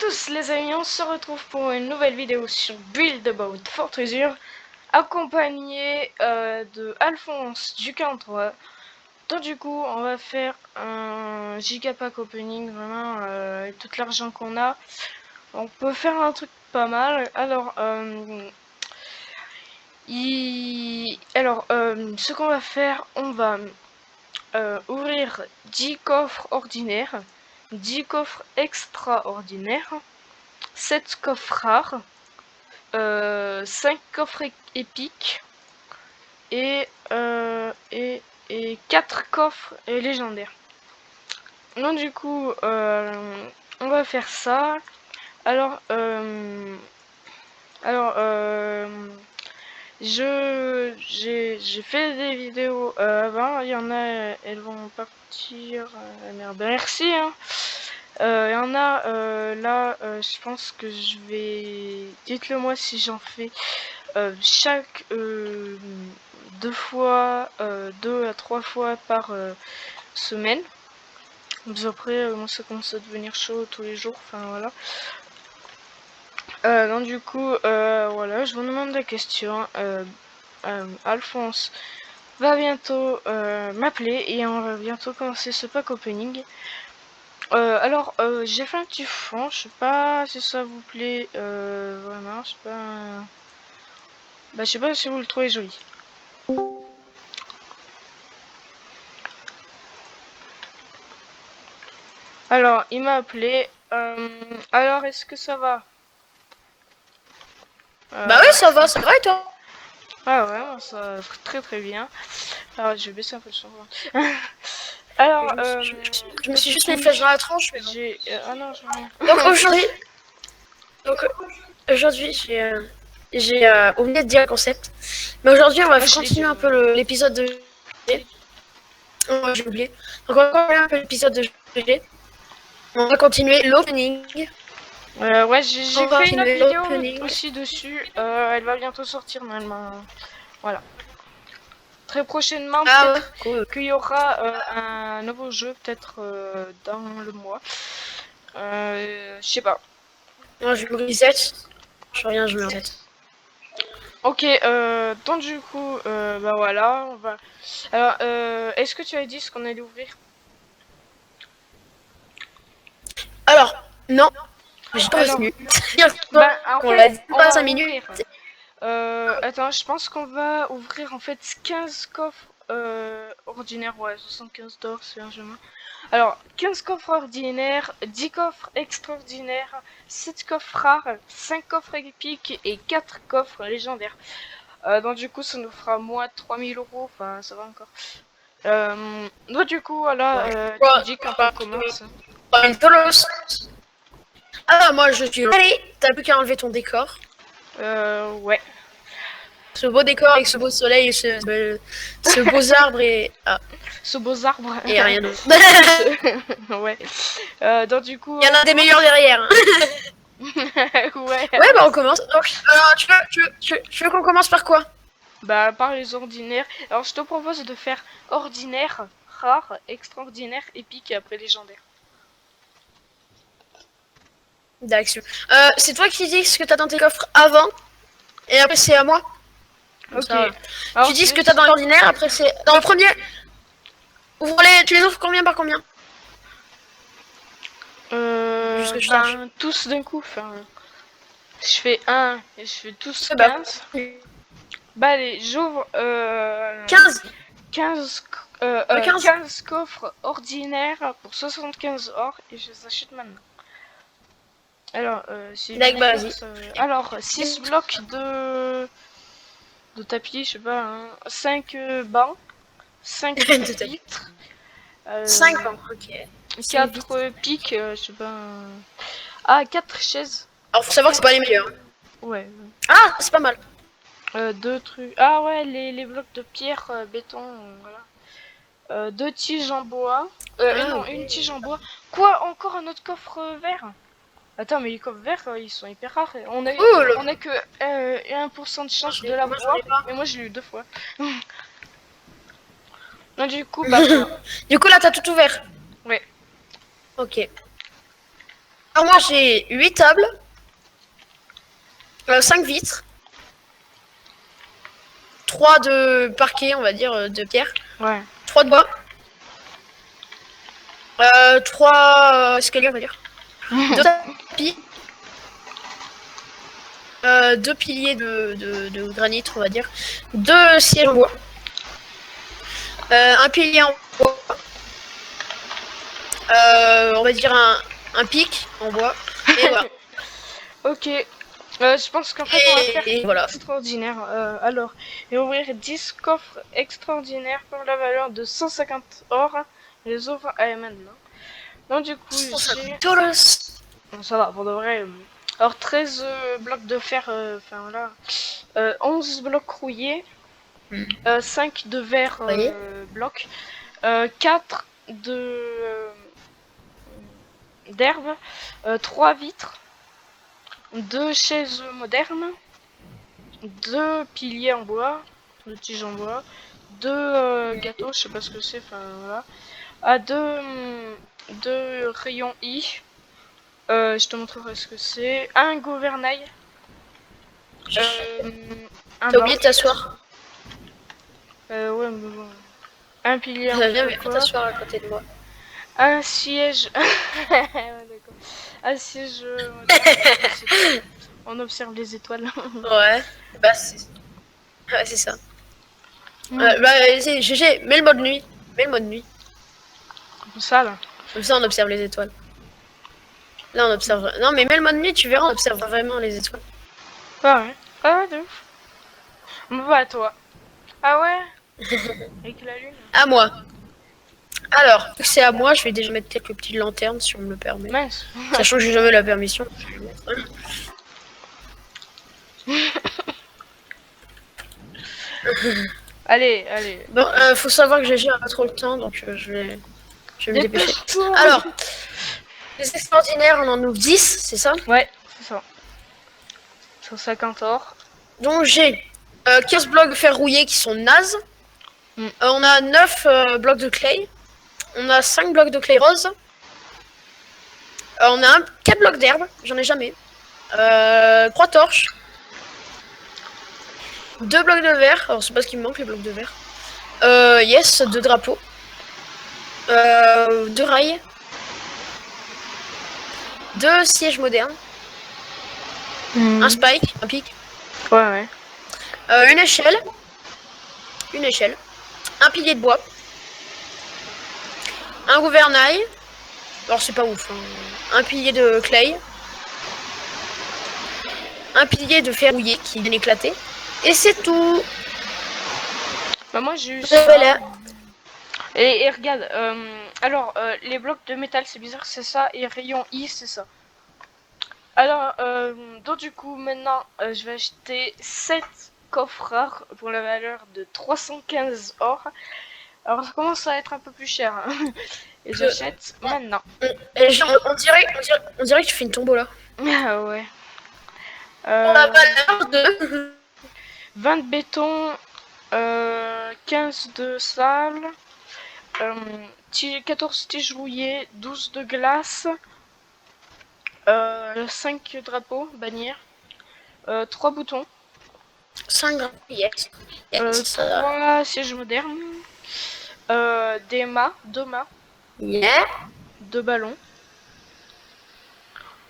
tous les amis, on se retrouve pour une nouvelle vidéo sur Build About Fortressure, accompagné de Alphonse du 43. Donc du coup, on va faire un gigapack opening, vraiment, avec tout l'argent qu'on a. On peut faire un truc pas mal. Alors, ce qu'on va faire, on va ouvrir 10 coffres ordinaires, 10 coffres extraordinaires, 7 coffres rares, 5 coffres épiques et 4 coffres légendaires. Donc du coup, on va faire ça. Alors, j'ai fait des vidéos avant. Il y en a, elles vont partir. Merde, merci. Hein. Il y en a là, je pense que je vais. Dites-le moi si j'en fais chaque 2 fois, 2 à 3 fois par semaine. Donc après, ça commence à devenir chaud tous les jours. Enfin voilà. Donc du coup, voilà, je vous demande des questions. Alphonse va bientôt m'appeler et on va bientôt commencer ce pack opening. Alors, j'ai fait un petit fond, je sais pas si ça vous plaît vraiment, je sais pas. Bah, je sais pas si vous le trouvez joli. Alors, il m'a appelé. Alors, est-ce que ça va? Bah ouais, ça va et toi? Ah ouais, ça va très très bien. Alors, je vais baisser un peu le son. Alors, je me suis juste mis une flèche dans la tronche, mais bon. Ah non, je rien. Donc aujourd'hui, j'ai oublié de dire le concept. Mais aujourd'hui, on va continuer un peu l'épisode de GG. Oh, j'ai oublié. Donc on va continuer un peu l'épisode de GG. On va continuer l'opening. Ouais, j'ai fait une autre vidéo aussi dessus. Elle va bientôt sortir normalement. Voilà. Très prochainement, peut-être qu'il y aura un nouveau jeu, peut-être dans le mois. Je sais pas. Non, je me reset. Je reviens, je me reset. Ok, donc du coup, bah voilà, on va. Alors, est-ce que tu as dit ce qu'on allait ouvrir? Alors, non, j'ai pas retenu. On l'a dit pas 5 minutes. Attends, je pense qu'on va ouvrir en fait 15 coffres ordinaires, ouais, 75 d'or, c'est un jeu. Alors, 15 coffres ordinaires, 10 coffres extraordinaires, 7 coffres rares, 5 coffres épiques et 4 coffres légendaires. Donc du coup, ça nous fera moins de 3000 €, enfin ça va encore. Donc du coup, voilà, tu dis quand on commence. Ah, moi je suis... Allez, t'as plus qu'à enlever ton décor. Ouais. Ce beau décor avec ce beau soleil, ce beaux arbres et... Ah. Ce beaux arbres. Et rien d'autre. Ouais. Donc du coup... Il y en a des meilleurs derrière. Hein. Ouais. Ouais, bah on commence. Donc, tu veux qu'on commence par quoi? Bah par les ordinaires. Alors je te propose de faire ordinaire, rare, extraordinaire, épique et après légendaire. D'accord. C'est toi qui dis ce que t'as dans tes coffres avant et après c'est à moi. Ok. Ça, tu dis ce que t'as dans l'ordinaire, après c'est... Dans le premier... Tu les ouvres combien par combien? Tous d'un coup. Enfin, je fais 1 et je fais tous 15. Bah allez, j'ouvre 15 coffres ordinaires pour 75 or et je les achète maintenant. Alors, alors 6 blocs de tapis, je sais pas, hein, 5 bancs, 5 vitres, 5 bancs, ok. 4 pics, je sais pas. Ah, 4 chaises. Alors faut savoir que c'est pas les meilleurs. Ouais. Ah, c'est pas mal. 2 trucs. Ah ouais, les blocs de pierre, béton, voilà. 2 tiges en bois. Non, une tige en bois. Quoi, encore un autre coffre vert? Attends, mais les coffres verts, ils sont hyper rares. On a que 1% de chance de l'avoir, mais moi je l'ai eu 2 fois. Non, du coup, bah... Du coup, là, t'as tout ouvert? Ouais. Ok. Alors moi j'ai 8 tables, 5 vitres, 3 de parquet, on va dire, de pierre, Ouais. 3 de bois, 3 escaliers, on va dire, 2 tapis, 2 piliers de granit, on va dire, 2 sièges en bois, un pilier en bois, on va dire un pic en bois, et voilà. Ok. Je pense qu'en fait, on va faire Et voilà. extraordinaire. Alors, et ouvrir 10 coffres extraordinaires pour la valeur de 150 or. Les ouvre maintenant. Donc, du coup, j'ai. Bon, ça va, pour de vrai. Alors, 13 blocs de fer, enfin voilà. 11 blocs rouillés. 5 de verre blocs. 4 d'herbe. 3 vitres. 2 chaises modernes, 2 piliers en bois, 2 tiges en bois, 2 gâteaux, je sais pas ce que c'est, enfin voilà. À 2 rayons I, je te montrerai ce que c'est. Un gouvernail. T'as oublié de t'asseoir. Ouais, mais bon. Un pilier en Viens bois. t'asseoir à côté de moi. Un siège. D'accord. Un siège. On observe les étoiles. Ouais, bah c'est ça. Bah c'est GG, mets le mode nuit. Mets le mode nuit. Comme ça là. Comme ça on observe les étoiles. Là on observe. Non mais mets le mode nuit, tu verras, on observe vraiment les étoiles. Ah ouais. Ah ouais, de ouf. Bon bah toi. Ah ouais. Avec la lune. À moi. Alors, c'est à moi, je vais déjà mettre quelques petites lanternes si on me le permet. Mince. Sachant que j'ai jamais la permission. Allez, allez. Bon, faut savoir que GG a pas trop le temps, donc je vais me dépêcher. Alors, les extraordinaires, on en ouvre 10, c'est ça? Ouais, c'est ça. 150 or. Donc j'ai 15 blocs de fer rouillé qui sont nazes. On a 9 blocs de clay. On a 5 blocs de clay rose. On a 4 blocs d'herbe, j'en ai jamais. 3 torches. 2 blocs de verre. Alors c'est pas ce qui me manque les blocs de verre. Yes, 2 drapeaux. 2 rails. 2 sièges modernes. Un spike, un pic. Ouais, ouais. Une échelle. Une échelle. Un pilier de bois. Un gouvernail. Alors c'est pas ouf. Hein. Un pilier de clay. Un pilier de fer rouillé qui vient éclater. Et c'est tout. Bah moi j'ai eu Voilà. Et regarde, alors les blocs de métal c'est bizarre, c'est ça, et rayon I c'est ça. Alors, donc du coup maintenant je vais acheter 7 coffres rares pour la valeur de 315 or. Alors ça commence à être un peu plus cher. Hein. Et j'achète maintenant. Et on dirait que tu fais une tombola. Ah ouais. Pour la valeur de 20 de béton, 15 de sable, 14 tiges rouillées, 12 de glace, 5 drapeaux, bannières, 3 boutons, 5 drapeaux, yes. 3 sièges modernes, des mâts, 2 mâts, yeah. 2 ballons,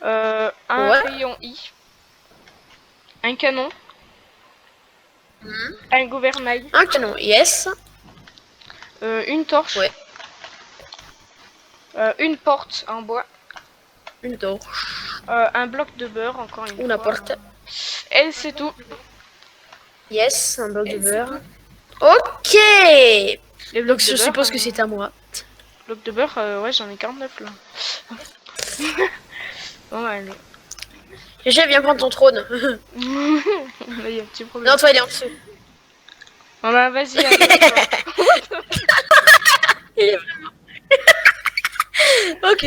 un rayon I, un canon, un gouvernail, un canon, yes. une torche, ouais. une porte en bois, une torche, un bloc de beurre, encore une fois. porte. Et c'est tout. Yes, un bloc de beurre. Ok. Les blocs je suppose que c'est à moi. Bloc de beurre, ouais, j'en ai 49 là. Bon, allez. GG, viens prendre ton trône. Il y a un petit problème. Non, toi, il est en dessous. Non, bah, vas-y. Il est vraiment. Ok.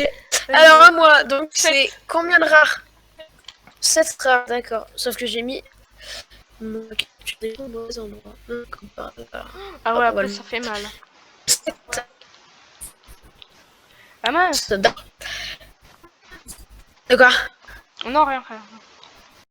Alors, à moi, donc, c'est combien de rares? 7 rares, d'accord. Sauf que j'ai mis. Ah ouais, après ça fait mal. Ah mince. De quoi? Non, rien, rien.